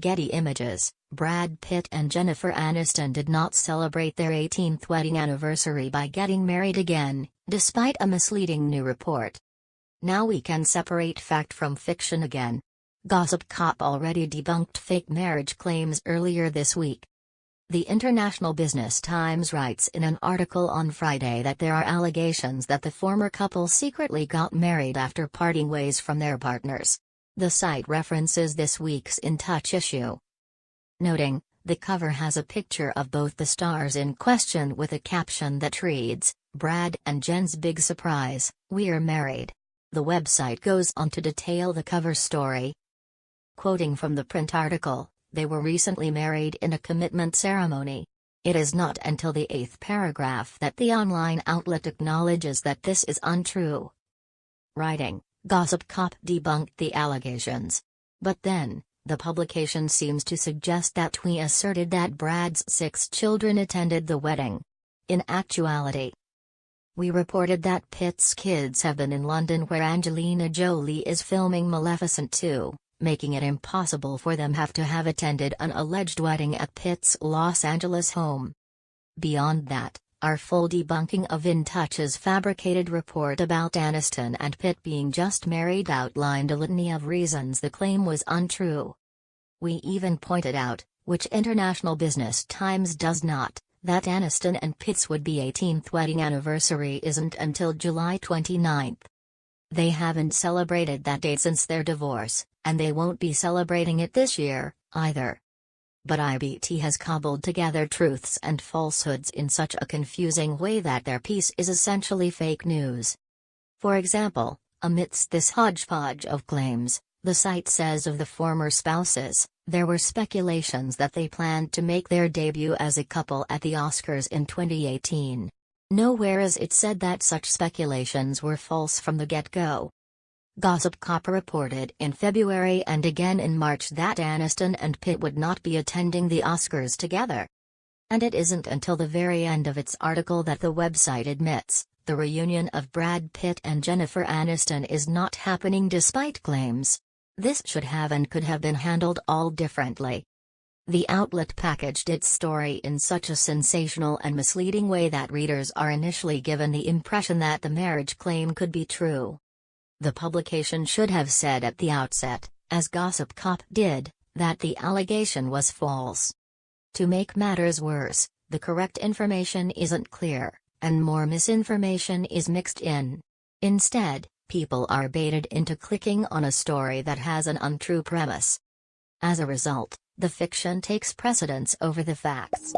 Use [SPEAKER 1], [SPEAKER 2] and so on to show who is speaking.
[SPEAKER 1] Getty Images, Brad Pitt and Jennifer Aniston did not celebrate their 18th wedding anniversary by getting married again, despite a misleading new report. Now we can separate fact from fiction again. Gossip Cop already debunked fake marriage claims earlier this week. The International Business Times writes in an article on Friday that there are allegations that the former couple secretly got married after parting ways from their partners. The site references this week's In Touch issue, noting, the cover has a picture of both the stars in question with a caption that reads, "Brad and Jen's big surprise, we're married." The website goes on to detail the cover story. Quoting from the print article, they were recently married in a commitment ceremony. It is not until the 8th paragraph that the online outlet acknowledges that this is untrue. Writing, Gossip Cop debunked the allegations. But then, the publication seems to suggest that we asserted that Brad's 6 children attended the wedding. In actuality, we reported that Pitt's kids have been in London where Angelina Jolie is filming Maleficent 2, making it impossible for them to have attended an alleged wedding at Pitt's Los Angeles home. Beyond that, our full debunking of In Touch's fabricated report about Aniston and Pitt being just married outlined a litany of reasons the claim was untrue. We even pointed out, which International Business Times does not, that Aniston and Pitt's would-be 18th wedding anniversary isn't until July 29. They haven't celebrated that date since their divorce, and they won't be celebrating it this year, either. But IBT has cobbled together truths and falsehoods in such a confusing way that their piece is essentially fake news. For example, amidst this hodgepodge of claims, the site says of the former spouses, there were speculations that they planned to make their debut as a couple at the Oscars in 2018. Nowhere is it said that such speculations were false from the get-go. Gossip Cop reported in February and again in March that Aniston and Pitt would not be attending the Oscars together. And it isn't until the very end of its article that the website admits, the reunion of Brad Pitt and Jennifer Aniston is not happening despite claims. This should have and could have been handled all differently. The outlet packaged its story in such a sensational and misleading way that readers are initially given the impression that the marriage claim could be true. The publication should have said at the outset, as Gossip Cop did, that the allegation was false. To make matters worse, the correct information isn't clear, and more misinformation is mixed in. Instead, people are baited into clicking on a story that has an untrue premise. As a result, the fiction takes precedence over the facts.